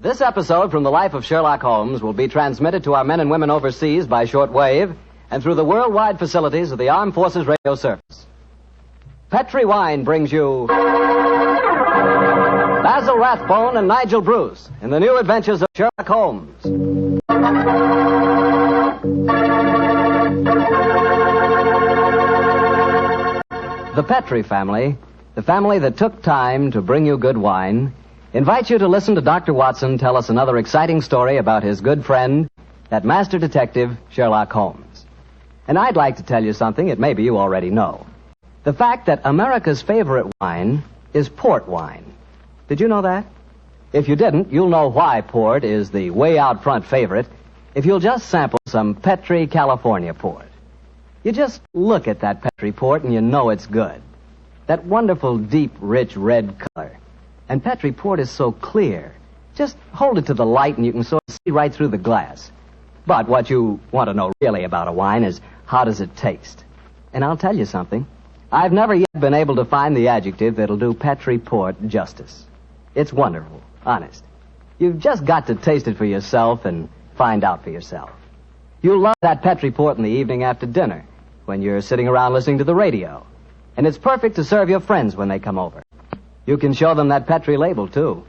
This episode from the life of Sherlock Holmes will be transmitted to our men and women overseas by shortwave and through the worldwide facilities of the Armed Forces Radio Service. Petri Wine brings you Basil Rathbone and Nigel Bruce in the new adventures of Sherlock Holmes. The Petri family, the family that took time to bring you good wine, invites you to listen to Dr. Watson tell us another exciting story about his good friend, that master detective, Sherlock Holmes. And I'd like to tell you something that maybe you already know. The fact that America's favorite wine is port wine. Did you know that? If you didn't, you'll know why port is the way out front favorite if you'll just sample some Petri California port. You just look at that Petri port and you know it's good. That wonderful, deep, rich red color. And Petri port is so clear. Just hold it to the light and you can sort of see right through the glass. But what you want to know really about a wine is how does it taste? And I'll tell you something. I've never yet been able to find the adjective that'll do Petri port justice. It's wonderful, honest. You've just got to taste it for yourself and find out for yourself. You'll love that Petri port in the evening after dinner when you're sitting around listening to the radio. And it's perfect to serve your friends when they come over. You can show them that Petri label, too.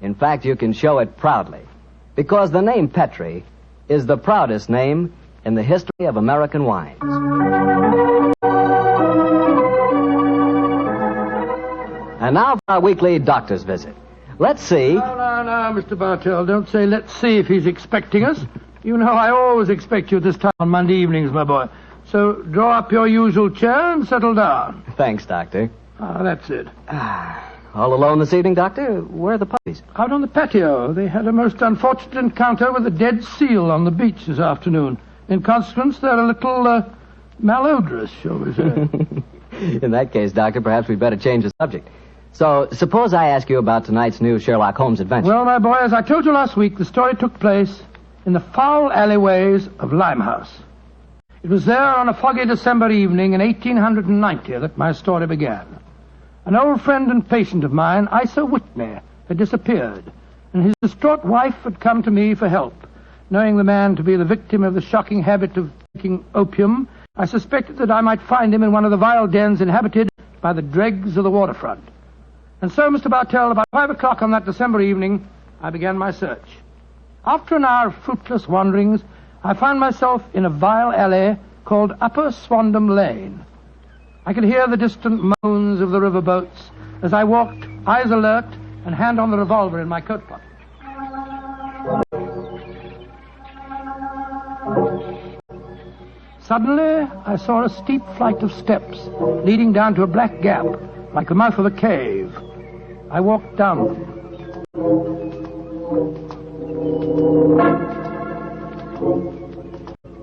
In fact, you can show it proudly. Because the name Petri is the proudest name in the history of American wines. And now for our weekly doctor's visit. Let's see... No, Mr. Bartell. Don't say let's see if he's expecting us. You know I always expect you at this time on Monday evenings, my boy. So draw up your usual chair and settle down. Thanks, Doctor. That's it. All alone this evening, Doctor? Where are the puppies? Out on the patio. They had a most unfortunate encounter with a dead seal on the beach this afternoon. In consequence, they're a little malodorous, shall we say. In that case, Doctor, perhaps we'd better change the subject. So, suppose I ask you about tonight's new Sherlock Holmes adventure. Well, my boy, as I told you last week, the story took place in the foul alleyways of Limehouse. It was there on a foggy December evening in 1890 that my story began. An old friend and patient of mine, Isa Whitney, had disappeared, and his distraught wife had come to me for help. Knowing the man to be the victim of the shocking habit of taking opium, I suspected that I might find him in one of the vile dens inhabited by the dregs of the waterfront. And so, Mr. Bartell, about 5 o'clock on that December evening, I began my search. After an hour of fruitless wanderings, I found myself in a vile alley called Upper Swandam Lane. I could hear the distant moans of the riverboats as I walked, eyes alert, and hand on the revolver in my coat pocket. Suddenly, I saw a steep flight of steps leading down to a black gap, like the mouth of a cave. I walked down them.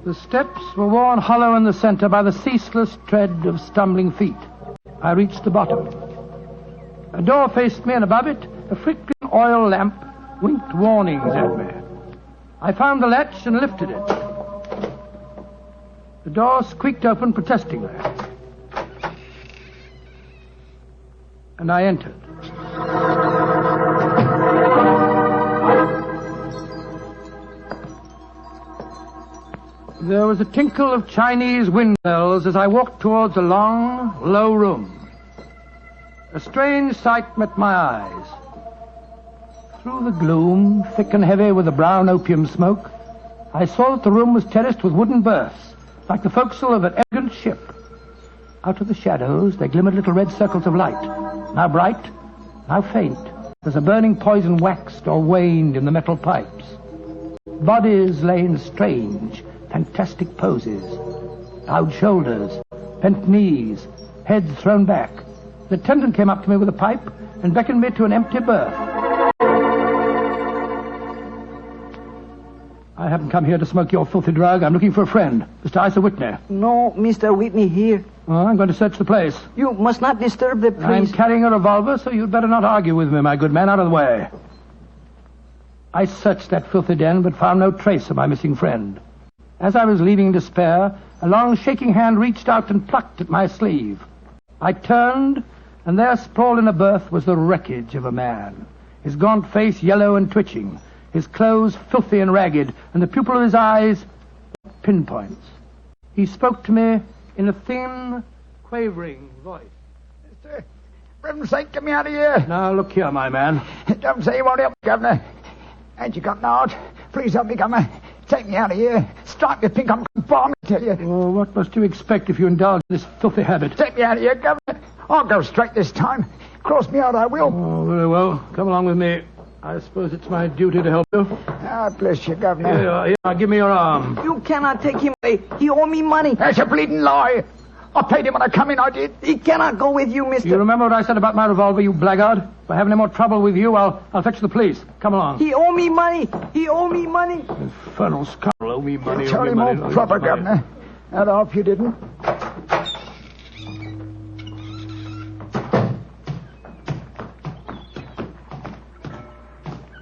The steps were worn hollow in the center by the ceaseless tread of stumbling feet. I reached the bottom. A door faced me, and above it, a flickering oil lamp winked warnings at me. I found the latch and lifted it. The door squeaked open protestingly. And I entered. There was a tinkle of Chinese wind bells as I walked towards a long, low room. A strange sight met my eyes. Through the gloom, thick and heavy with the brown opium smoke, I saw that the room was terraced with wooden berths, like the forecastle of an elegant ship. Out of the shadows, there glimmered little red circles of light, now bright, now faint, as the burning poison waxed or waned in the metal pipes. Bodies lay in strange, fantastic poses. Bowed shoulders, bent knees, heads thrown back. The attendant came up to me with a pipe and beckoned me to an empty berth. I haven't come here to smoke your filthy drug. I'm looking for a friend, Mr. Isa Whitney. No, Mr. Whitney here. Well, I'm going to search the place. You must not disturb the I'm priest. carrying a revolver, so you'd better not argue with me, my good man. Out of the way. I searched that filthy den, but found no trace of my missing friend. As I was leaving in despair, a long shaking hand reached out and plucked at my sleeve. I turned, and there sprawled in a berth was the wreckage of a man, his gaunt face yellow and twitching, his clothes filthy and ragged, and the pupil of his eyes pinpoints. He spoke to me in a thin, quavering voice. Mister, for heaven's sake, get me out of here. Now, look here, my man. Don't say you won't help me, Governor. Ain't you got no heart? Please help me, Governor. Take me out of here. Strike me pink, I'm going to bomb, I tell you. Oh, what must you expect if you indulge in this filthy habit? Take me out of here, Governor. I'll go straight this time. Cross me out, I will. Oh, very well. Come along with me. I suppose it's my duty to help you. God bless you, Governor. Here you are. Here, now, give me your arm. You cannot take him away. He owe me money. That's a bleeding lie. I paid him when I come in, I did. He cannot go with you, mister. You remember what I said about my revolver, you blackguard? If I have any more trouble with you, I'll fetch the police. Come along. He owe me money. He owe me money. Infernal scoundrel, owe me money. Tell him more proper, Governor. And I hope you didn't.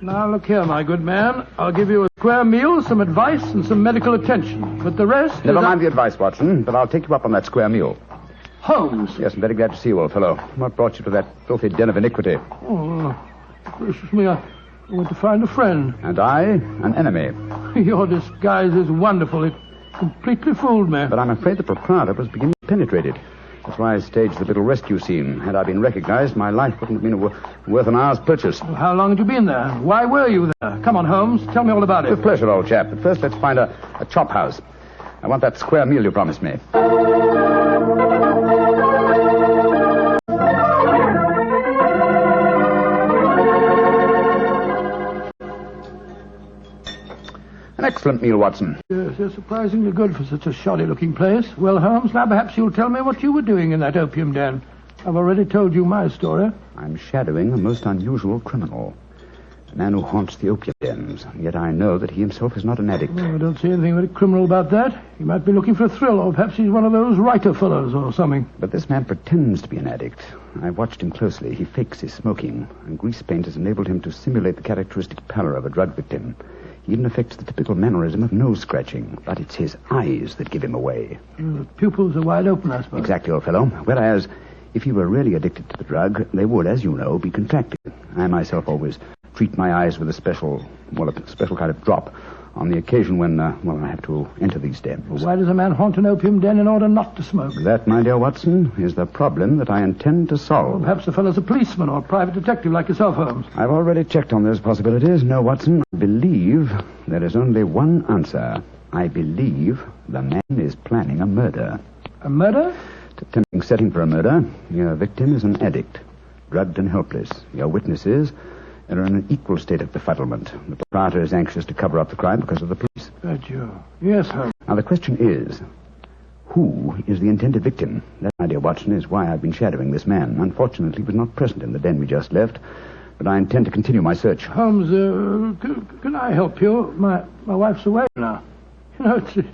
Now, look here, my good man. I'll give you a square meal, some advice, and some medical attention. But the rest... Never mind the advice, Watson, but I'll take you up on that square meal. Holmes. Yes, I'm very glad to see you, old fellow. What brought you to that filthy den of iniquity? Oh, gracious me, I went to find a friend. And I, an enemy. Your disguise is wonderful. It completely fooled me. But I'm afraid the proprietor was beginning to penetrate it. That's why I staged the little rescue scene. Had I been recognized, my life wouldn't have been worth an hour's purchase. Well, how long had you been there? Why were you there? Come on, Holmes. Tell me all about it. With pleasure, old chap. But first, let's find a chop house. I want that square meal you promised me. An excellent meal, Watson. Yes, you're surprisingly good for such a shoddy-looking place. Well, Holmes, now perhaps you'll tell me what you were doing in that opium den. I've already told you my story. I'm shadowing a most unusual criminal. A man who haunts the opium dens. Yet I know that he himself is not an addict. Well, I don't see anything very criminal about that. He might be looking for a thrill, or perhaps he's one of those writer fellows or something. But this man pretends to be an addict. I watched him closely. He fakes his smoking, and grease paint has enabled him to simulate the characteristic pallor of a drug victim. He even affects the typical mannerism of nose scratching, but it's his eyes that give him away. The pupils are wide open, I suppose. Exactly, old fellow. Whereas, if he were really addicted to the drug, they would, as you know, be contracted. I myself always treat my eyes with a special kind of drop on the occasion when, I have to enter these dens. Well, why does a man haunt an opium den in order not to smoke? That, my dear Watson, is the problem that I intend to solve. Well, perhaps the fellow's a policeman or a private detective like yourself, Holmes. I've already checked on those possibilities. No, Watson, I believe there is only one answer. I believe the man is planning a murder. A murder? It's a tempting setting for a murder. Your victim is an addict, drugged and helpless. Your witnesses are in an equal state of befuddlement. The proprietor is anxious to cover up the crime because of the police. Right, you. Yes, Holmes. Now, the question is, who is the intended victim? That, my dear Watson, is why I've been shadowing this man. Unfortunately, he was not present in the den we just left, but I intend to continue my search. Holmes, can I help you? My wife's away now. You know, it's a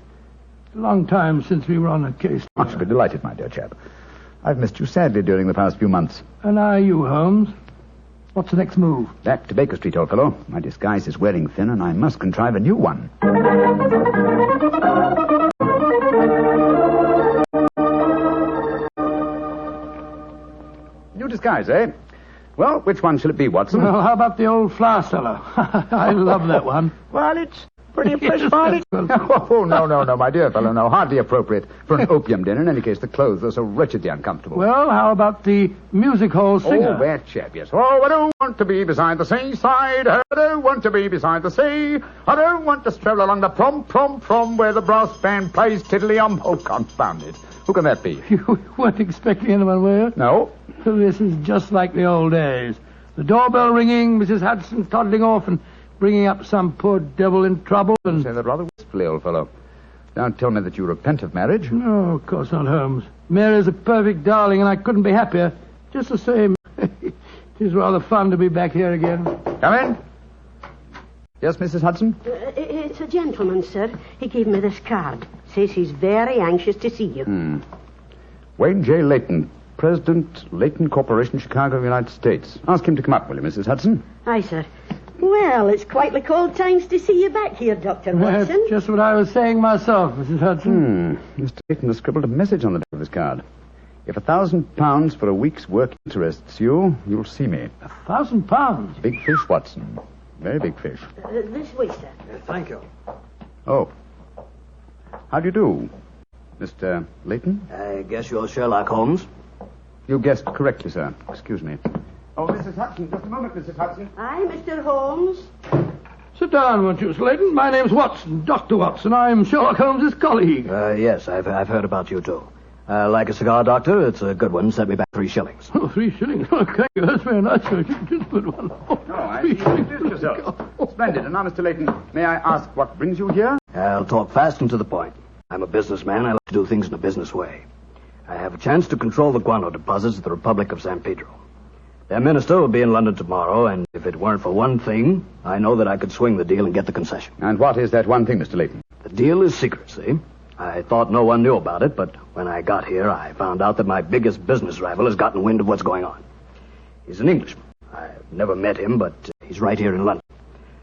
long time since we were on a case. I shall be delighted, my dear chap. I've missed you sadly during the past few months. And are you, Holmes? What's the next move? Back to Baker Street, old fellow. My disguise is wearing thin, and I must contrive a new one. New disguise, eh? Well, which one shall it be, Watson? Well, how about the old flour seller? I love that one. Well, it's pretty impressive, aren't it? Oh, no, my dear fellow, no. Hardly appropriate for an opium den. In any case, the clothes are so wretchedly uncomfortable. Well, how about the music hall singer? Oh, that chap, yes. Oh, I don't want to be beside the seaside. I don't want to be beside the sea. I don't want to stroll along the prom, where the brass band plays tiddly-um. Oh, confound it. Who can that be? You weren't expecting anyone, were you? No. This is just like the old days. The doorbell ringing, Mrs. Hudson toddling off and bringing up some poor devil in trouble and... Say that rather wistfully, old fellow. Don't tell me that you repent of marriage. No, of course not, Holmes. Mary's a perfect darling, and I couldn't be happier. Just the same. It is rather fun to be back here again. Come in. Yes, Mrs. Hudson? It's a gentleman, sir. He gave me this card. Says he's very anxious to see you. Wayne J. Leyton, President, Leyton Corporation, Chicago, United States. Ask him to come up, will you, Mrs. Hudson? Aye, sir. Well, it's quite like old times to see you back here, Dr. Watson. That's just what I was saying myself, Mrs. Hudson. Mr. Leyton has scribbled a message on the back of his card. If £1,000 for a week's work interests you, you'll see me. £1,000? Big fish, Watson. Very big fish. This way, sir. Thank you. Oh. How do you do, Mr. Leyton? I guess you're Sherlock Holmes. You guessed correctly, sir. Excuse me. Oh, Mrs. Hudson, just a moment, Mrs. Hudson. Aye, Mr. Holmes. Sit down, won't you, Leyton? My name's Watson, Dr. Watson. I'm Sherlock Holmes' colleague. Yes, I've heard about you, too. Like a cigar, Doctor? It's a good one. Set me back 3 shillings. Oh, 3 shillings. Oh, thank you. That's very nice. Just a good one. Oh, No, I see you introduced yourself. Splendid. And now, Mr. Leyton, may I ask what brings you here? I'll talk fast and to the point. I'm a businessman. I like to do things in a business way. I have a chance to control the guano deposits of the Republic of San Pedro. Their minister will be in London tomorrow, and if it weren't for one thing, I know that I could swing the deal and get the concession. And what is that one thing, Mr. Leyton? The deal is secret, see? I thought no one knew about it, but when I got here, I found out that my biggest business rival has gotten wind of what's going on. He's an Englishman. I've never met him, but he's right here in London.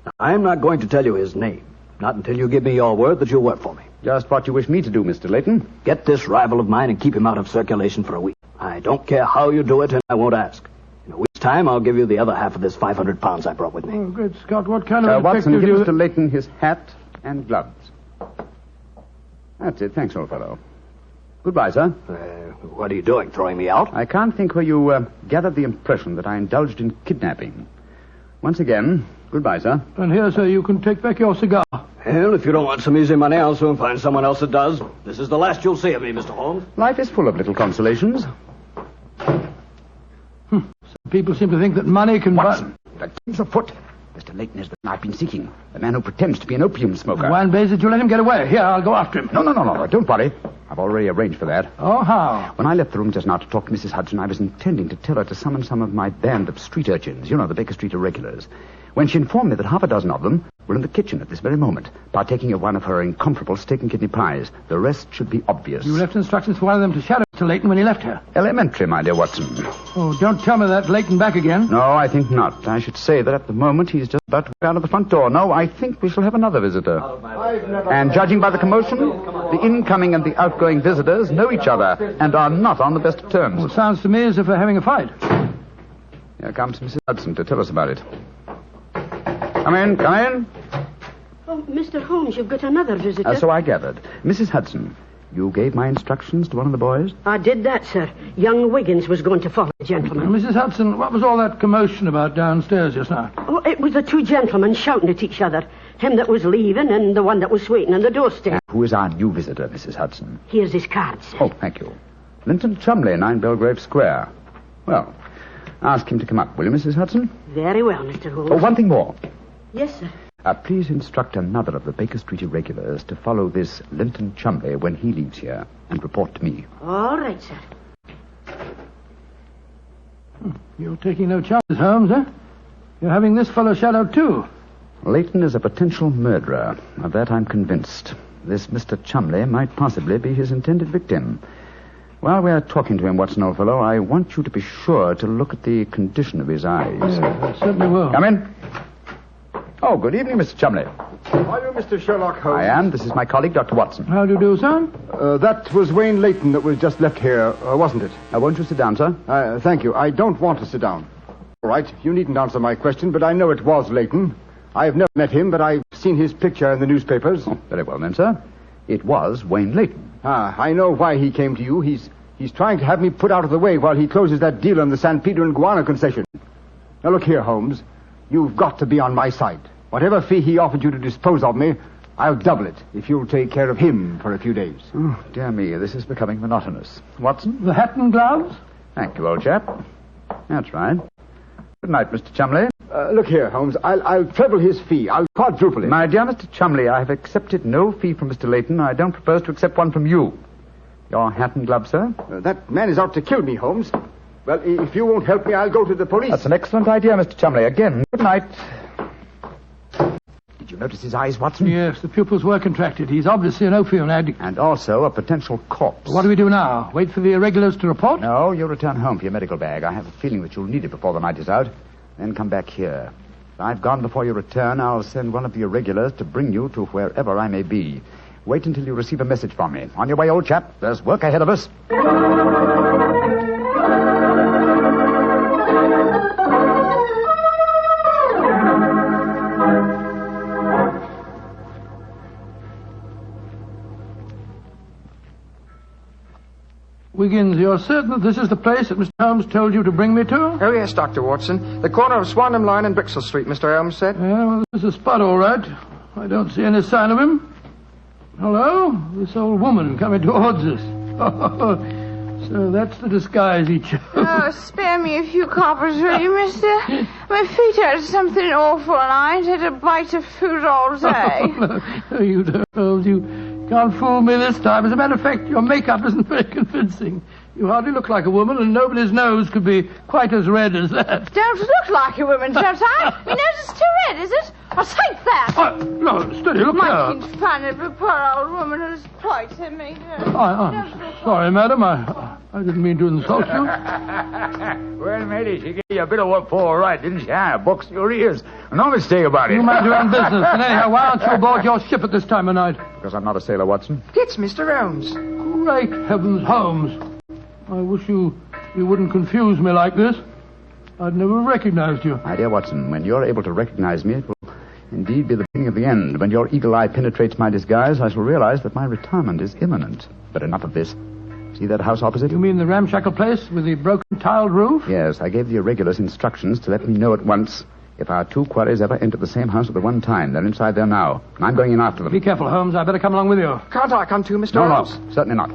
Now, I'm not going to tell you his name, not until you give me your word that you'll work for me. Just what you wish me to do, Mr. Leyton. Get this rival of mine and keep him out of circulation for a week. I don't care how you do it, and I won't ask. In a week's time, I'll give you the other half of this 500 pounds I brought with me. Oh, great Scott, what kind of Watson, detective give do you... Mr. Leyton his hat and gloves. That's it. Thanks, old fellow. Goodbye, sir. What are you doing, throwing me out? I can't think where you gathered the impression that I indulged in kidnapping. Once again, goodbye, sir. And here, sir, you can take back your cigar. Well, if you don't want some easy money, I'll soon find someone else that does. This is the last you'll see of me, Mr. Holmes. Life is full of little consolations. Some people seem to think that money can Watson, the game's afoot. Mr. Leyton is the man I've been seeking. The man who pretends to be an opium smoker. Why in blazes did you let him get away? Here, I'll go after him. No. Don't worry. I've already arranged for that. Oh, how? When I left the room just now to talk to Mrs. Hudson, I was intending to tell her to summon some of my band of street urchins. You know, the Baker Street irregulars. When she informed me that half a dozen of them were in the kitchen at this very moment, partaking of one of her incomparable steak and kidney pies. The rest should be obvious. You left instructions for one of them to shadow Mr. Leyton when he left here. Elementary, my dear Watson. Oh, don't tell me that Leyton back again. No, I think not. I should say that at the moment he's just about to go out of the front door. No, I think we shall have another visitor. And judging by the commotion, the incoming and the outgoing visitors know each other and are not on the best of terms. Well, sounds to me as if they're having a fight. Here comes Mrs. Hudson to tell us about it. Come in. Oh, Mr. Holmes, you've got another visitor. So I gathered. Mrs. Hudson, you gave my instructions to one of the boys? I did that, sir. Young Wiggins was going to follow the gentleman. Mrs. Hudson, what was all that commotion about downstairs just now? Oh, it was the 2 gentlemen shouting at each other. Him that was leaving and the one that was waiting on the doorstep. Who is our new visitor, Mrs. Hudson? Here's his card, sir. Oh, thank you. Linton Chumley, 9 Belgrave Square. Well, ask him to come up, will you, Mrs. Hudson? Very well, Mr. Holmes. Oh, one thing more. Yes, sir. Please instruct another of the Baker Street irregulars to follow this Linton Chumley when he leaves here and report to me. All right, sir. You're taking no chances, Holmes, eh? You're having this fellow shadowed, too. Leyton is a potential murderer. Of that I'm convinced. This Mr. Chumley might possibly be his intended victim. While we're talking to him, Watson, old fellow, I want you to be sure to look at the condition of his eyes. Yes, I certainly will. Come in. Oh, good evening, Mr. Chumley. Are you Mr. Sherlock Holmes? I am. This is my colleague, Dr. Watson. How do you do, sir? That was Wayne Leyton that was just left here, wasn't it? Won't you sit down, sir? Thank you. I don't want to sit down. All right, you needn't answer my question, but I know it was Leyton. I've never met him, but I've seen his picture in the newspapers. Oh, very well, then, sir. It was Wayne Leyton. I know why he came to you. He's trying to have me put out of the way while he closes that deal on the San Pedro and Guana concession. Now, look here, Holmes. You've got to be on my side. Whatever fee he offered you to dispose of me, I'll double it if you'll take care of him for a few days. Oh, dear me, this is becoming monotonous. Watson? The hat and gloves? Thank you, old chap. That's right. Good night, Mr. Chumley. Look here, Holmes. I'll treble his fee. I'll quadruple it. My dear Mr. Chumley, I have accepted no fee from Mr. Leyton. I don't propose to accept one from you. Your hat and gloves, sir? That man is out to kill me, Holmes. Well, if you won't help me, I'll go to the police. That's an excellent idea, Mr. Chumley. Again, good night. Did you notice his eyes, Watson? Yes, the pupils were contracted. He's obviously an opium addict. And also a potential corpse. What do we do now? Wait for the irregulars to report? No, you'll return home for your medical bag. I have a feeling that you'll need it before the night is out. Then come back here. If I've gone before you return, I'll send one of the irregulars to bring you to wherever I may be. Wait until you receive a message from me. On your way, old chap. There's work ahead of us. Wiggins, you're certain that this is the place that Mr. Holmes told you to bring me to? Oh, yes, Dr. Watson. The corner of Swanham Line and Brixton Street, Mr. Holmes said. Yeah, well, this is the spot, all right. I don't see any sign of him. Hello? This old woman coming towards us. So that's the disguise he chose. Oh, spare me a few coppers, will you, mister? My feet hurt something awful, and I ain't had a bite of food all day. No, you don't. You can't fool me this time. As a matter of fact, your makeup isn't very convincing. You hardly look like a woman, and nobody's nose could be quite as red as that. Don't look like a woman, don't I? My nose is too red, is it? I'll take that. No, steady, look here. Making fun of a poor old woman who's plighted me. I'm sorry, madam. I didn't mean to insult you. Well, matey, she gave you a bit of what for, all right, didn't she? Box your ears. No mistake about it. You mind your own business. And anyhow, why aren't you aboard your ship at this time of night? Because I'm not a sailor, Watson. It's Mr. Holmes. Great heavens, Holmes. I wish you wouldn't confuse me like this. I'd never recognized you. My dear Watson, when you're able to recognize me, it will indeed be the beginning of the end. When your eagle eye penetrates my disguise, I shall realize that my retirement is imminent. But enough of this. See that house opposite? You mean the ramshackle place with the broken tiled roof? Yes, I gave the irregulars instructions to let me know at once if our two quarries ever enter the same house at the one time. They're inside there now, and I'm going in after them. Be careful, Holmes. I better come along with you. Can't I come too, Mr. Holmes? No, certainly not.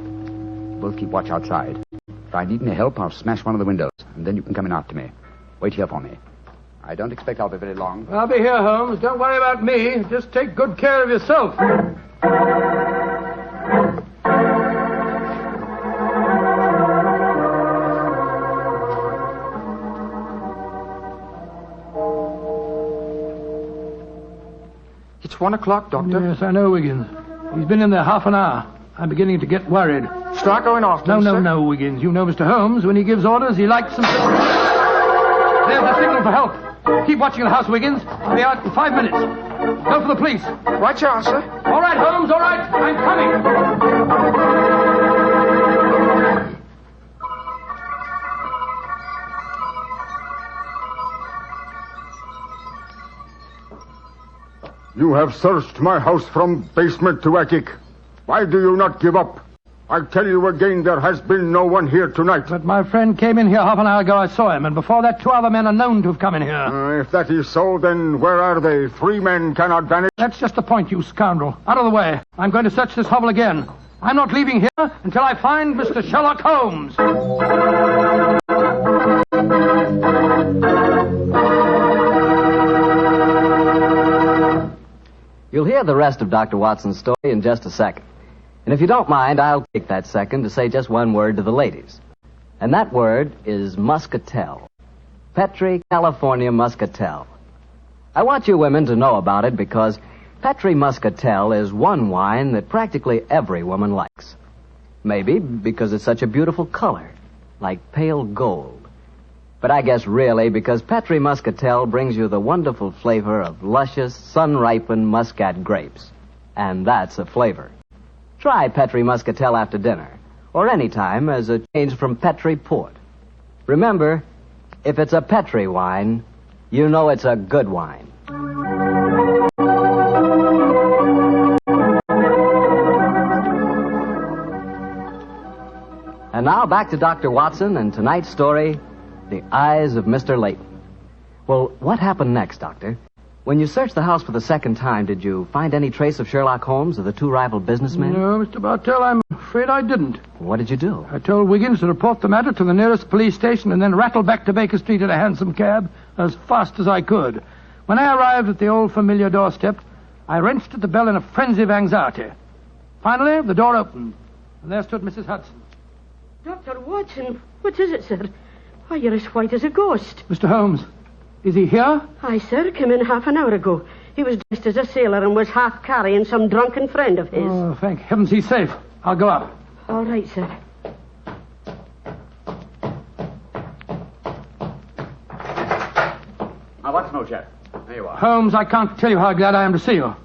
Both keep watch outside. If I need any help, I'll smash one of the windows, and then you can come in after me. Wait here for me. I don't expect I'll be very long. I'll be here, Holmes. Don't worry about me. Just take good care of yourself. It's 1 o'clock, Doctor. Yes, I know, Wiggins. He's been in there half an hour. I'm beginning to get worried. Start going off, No, Wiggins. You know Mr. Holmes. When he gives orders, he likes them. There's the signal for help. Keep watching the house, Wiggins. I'll be out in 5 minutes. Go for the police. Right, you are, sir. All right, Holmes, all right. I'm coming. You have searched my house from basement to attic. Why do you not give up? I tell you again, there has been no one here tonight. But my friend came in here half an hour ago. I saw him, and before that, 2 other men are known to have come in here. If that is so, then where are they? 3 men cannot vanish. That's just the point, you scoundrel. Out of the way. I'm going to search this hovel again. I'm not leaving here until I find Mr. Sherlock Holmes. You'll hear the rest of Dr. Watson's story in just a second. And if you don't mind, I'll take that second to say just one word to the ladies. And that word is muscatel. Petri California Muscatel. I want you women to know about it because Petri Muscatel is one wine that practically every woman likes. Maybe because it's such a beautiful color, like pale gold. But I guess really because Petri Muscatel brings you the wonderful flavor of luscious, sun-ripened muscat grapes. And that's a flavor. Try Petri Muscatel after dinner, or any time as a change from Petri Port. Remember, if it's a Petri wine, you know it's a good wine. And now back to Dr. Watson and tonight's story, The Eyes of Mr. Leyton. Well, what happened next, Doctor? When you searched the house for the second time, did you find any trace of Sherlock Holmes or the 2 rival businessmen? No, Mr. Bartell, I'm afraid I didn't. What did you do? I told Wiggins to report the matter to the nearest police station and then rattle back to Baker Street in a hansom cab as fast as I could. When I arrived at the old familiar doorstep, I wrenched at the bell in a frenzy of anxiety. Finally, the door opened, and there stood Mrs. Hudson. Dr. Watson, what is it, sir? Why, you're as white as a ghost. Mr. Holmes, is he here? Aye, sir, came in half an hour ago. He was dressed as a sailor and was half carrying some drunken friend of his. Oh, thank heavens he's safe. I'll go up. All right, sir. Now, what's no, chap? There you are. Holmes, I can't tell you how glad I am to see you.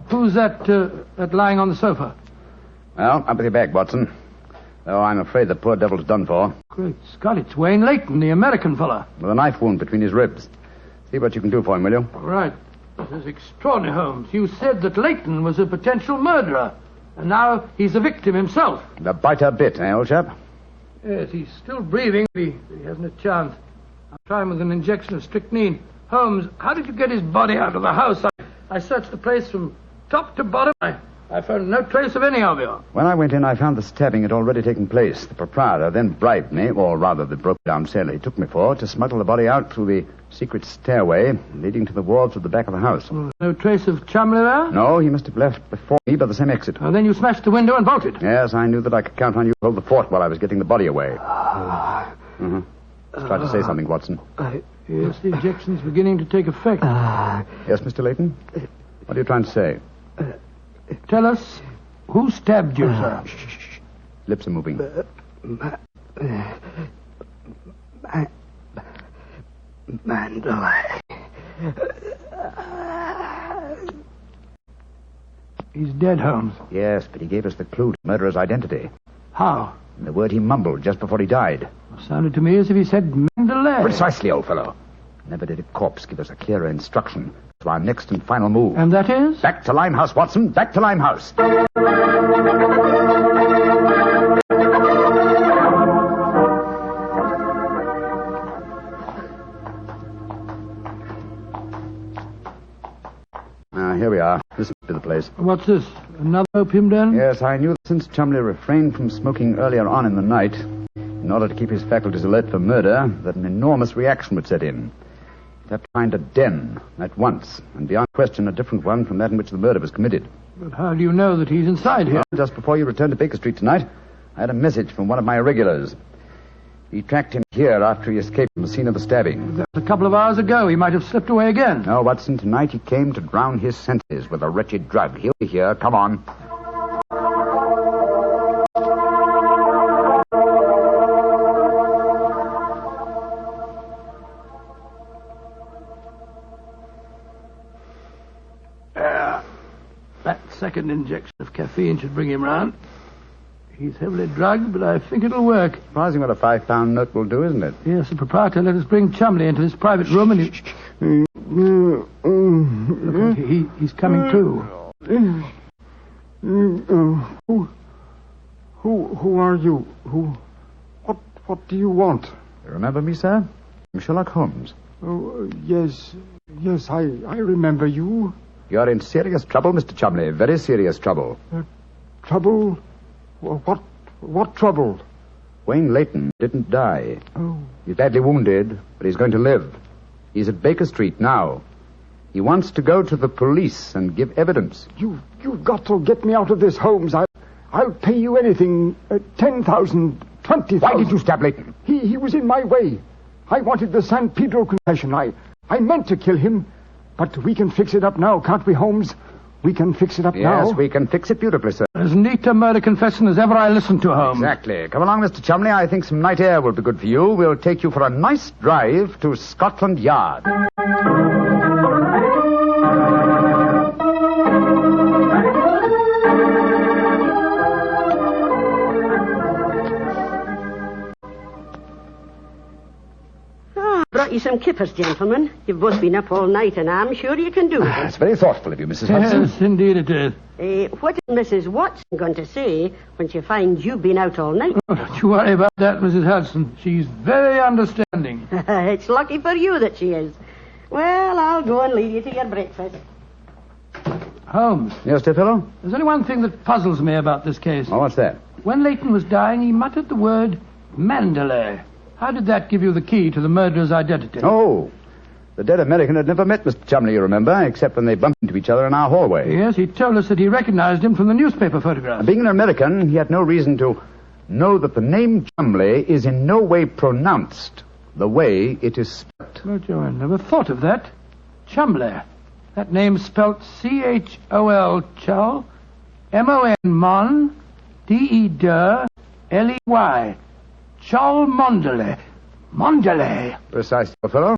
Who's that lying on the sofa? Well, up with your back, Watson. Though I'm afraid the poor devil's done for. Great Scott, it's Wayne Leyton, the American fella. With a knife wound between his ribs. See what you can do for him, will you? All right. This is extraordinary, Holmes. You said that Leyton was a potential murderer, and now he's a victim himself. The biter bit, eh, old chap? Yes, he's still breathing. He hasn't a chance. I'll try him with an injection of strychnine. Holmes, how did you get his body out of the house? I searched the place from top to bottom. I found no trace of any of you. When I went in, I found the stabbing had already taken place. The proprietor then bribed me, or rather the broke-down sailor he took me for, to smuggle the body out through the secret stairway leading to the wards at the back of the house. No trace of Chumley there? No, he must have left before me by the same exit. Then you smashed the window and bolted? Yes, I knew that I could count on you to hold the fort while I was getting the body away. Mm-hmm. Just try to say something, Watson. Yes, the injection's beginning to take effect. Yes, Mr. Leyton? What are you trying to say? Tell us, who stabbed you, sir? Lips are moving. Mandalay. He's dead, Holmes. Yes, but he gave us the clue to the murderer's identity. How? The word he mumbled just before he died. Sounded to me as if he said Mandalay. Precisely, old fellow. Never did a corpse give us a clearer instruction to our next and final move. And that is? Back to Limehouse, Watson. Back to Limehouse. Here we are. This must be the place. What's this? Another opium den? Yes, I knew that since Chumley refrained from smoking earlier on in the night, in order to keep his faculties alert for murder, that an enormous reaction would set in. He'd have to find a den at once, and beyond question a different one from that in which the murder was committed. But how do you know that he's inside here? Well, just before you returned to Baker Street tonight, I had a message from one of my regulars. He tracked him here after he escaped from the scene of the stabbing. That was a couple of hours ago. He might have slipped away again. No, Watson, tonight he came to drown his senses with a wretched drug. He'll be here. Come on. That second injection of caffeine should bring him round. He's heavily drugged, but I think it'll work. Surprising what a £5 note will do, isn't it? Yes, the proprietor let us bring Chumley into his private room, and he's coming to. Who are you? What do you want? You remember me, sir? I'm Sherlock Holmes. Oh, yes, I remember you. You're in serious trouble, Mr. Chumley. Very serious trouble. Trouble? What trouble? Wayne Leyton didn't die. Oh. He's badly wounded, but he's going to live. He's at Baker Street now. He wants to go to the police and give evidence. You've got to get me out of this, Holmes. I'll pay you anything. 10,000, 20,000. Why did you stab Leyton? He was in my way. I wanted the San Pedro confession. I meant to kill him. But we can fix it up now, can't we, Holmes? We can fix it up now. Yes, we can fix it beautifully, sir. As neat a murder confession as ever I listened to, Holmes. Exactly. Come along, Mr. Chumley. I think some night air will be good for you. We'll take you for a nice drive to Scotland Yard. Brought you some kippers, gentlemen. You've both been up all night, and I'm sure you can do it. That's very thoughtful of you, Mrs. Hudson. Yes, indeed it is. What is Mrs. Watson going to say when she finds you've been out all night? Oh, don't you worry about that, Mrs. Hudson. She's very understanding. It's lucky for you that she is. Well, I'll go and leave you to your breakfast. Holmes. Yes, dear fellow? There's only one thing that puzzles me about this case. Oh, what's that? When Leyton was dying, he muttered the word Mandalay. How did that give you the key to the murderer's identity? Oh, the dead American had never met Mr. Chumley, you remember, except when they bumped into each other in our hallway. Yes, he told us that he recognized him from the newspaper photograph. Being an American, he had no reason to know that the name Chumley is in no way pronounced the way it is spelt. Oh, Joe, I never thought of that. Chumley. That name's spelt C-H-O-L, Chul, M-O-N, Mon, D-E-D-L-E-Y. Chul Mondale. Mondale. Precisely, fellow.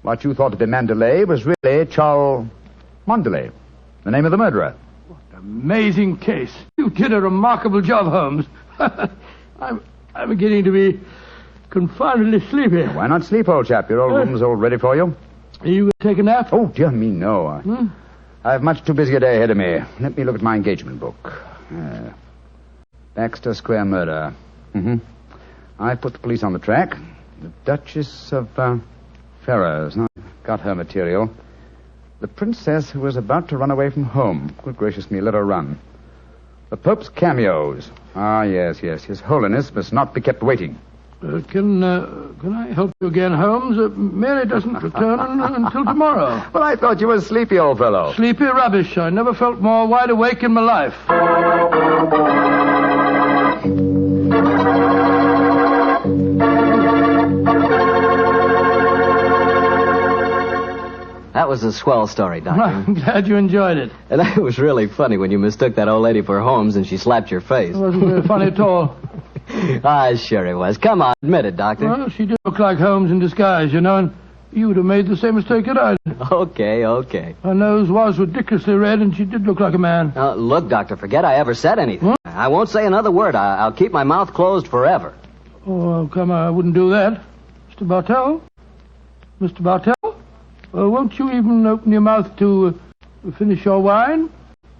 What you thought to be Mandalay was really Chul Mondale, the name of the murderer. What an amazing case. You did a remarkable job, Holmes. I'm beginning to be confoundedly sleepy. Why not sleep, old chap? Your old room's all ready for you. Are you going to take a nap? Oh, dear me, no. I have much too busy a day ahead of me. Let me look at my engagement book. Baxter Square murder. Mm-hmm. I put the police on the track. The Duchess of Ferrers. Now, got her material. The princess who was about to run away from home. Good gracious me, let her run. The Pope's cameos. Ah, yes. His Holiness must not be kept waiting. Can I help you again, Holmes? Mary doesn't return until tomorrow. Well, I thought you were sleepy, old fellow. Sleepy rubbish. I never felt more wide awake in my life. That was a swell story, Doctor. I'm glad you enjoyed it. And it was really funny when you mistook that old lady for Holmes and she slapped your face. It wasn't very funny at all. Sure it was. Come on, admit it, Doctor. Well, she did look like Holmes in disguise, you know, and you would have made the same mistake that I did. Okay. Her nose was ridiculously red, and she did look like a man. Look, Doctor, forget I ever said anything. What? I won't say another word. I'll keep my mouth closed forever. Oh, come on, I wouldn't do that. Mr. Bartell? Mr. Bartell? Won't you even open your mouth to finish your wine?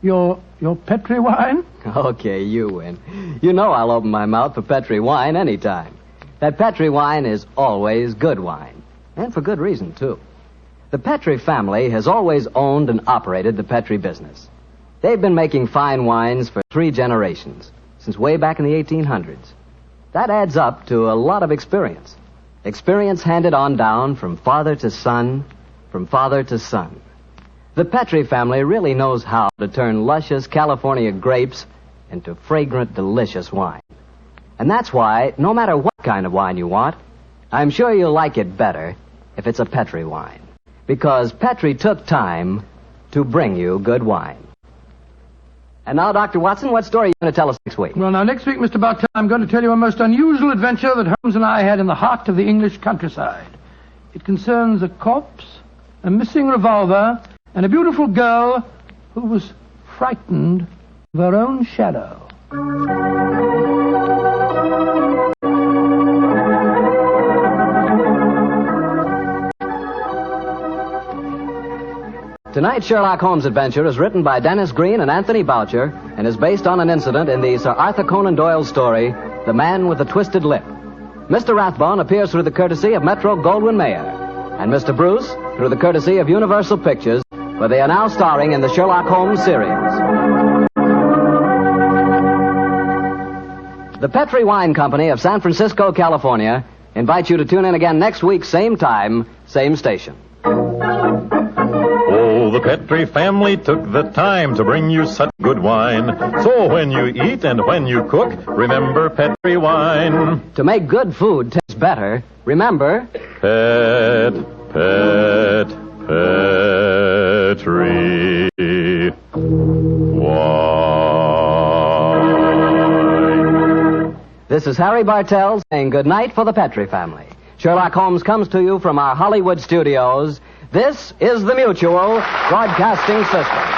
Your Petri wine? Okay, you win. You know I'll open my mouth for Petri wine anytime. That Petri wine is always good wine. And for good reason, too. The Petri family has always owned and operated the Petri business. They've been making fine wines for 3 generations, since way back in the 1800s. That adds up to a lot of experience. Experience handed on down from father to son, from father to son. The Petri family really knows how to turn luscious California grapes into fragrant, delicious wine. And that's why, no matter what kind of wine you want, I'm sure you'll like it better if it's a Petri wine. Because Petri took time to bring you good wine. And now, Dr. Watson, what story are you going to tell us next week? Well, now, next week, Mr. Bartell, I'm going to tell you a most unusual adventure that Holmes and I had in the heart of the English countryside. It concerns a corpse, a missing revolver, and a beautiful girl who was frightened of her own shadow. Tonight's Sherlock Holmes adventure is written by Dennis Green and Anthony Boucher and is based on an incident in the Sir Arthur Conan Doyle story, The Man with the Twisted Lip. Mr. Rathbone appears through the courtesy of Metro-Goldwyn-Mayer, and Mr. Bruce through the courtesy of Universal Pictures, where they are now starring in the Sherlock Holmes series. The Petri Wine Company of San Francisco, California, invites you to tune in again next week, same time, same station. Oh, the Petri family took the time to bring you such good wine. So when you eat and when you cook, remember Petri wine. To make good food taste better, remember... Petri wine. This is Harry Bartell saying good night for the Petri family. Sherlock Holmes comes to you from our Hollywood studios. This is the Mutual Broadcasting System.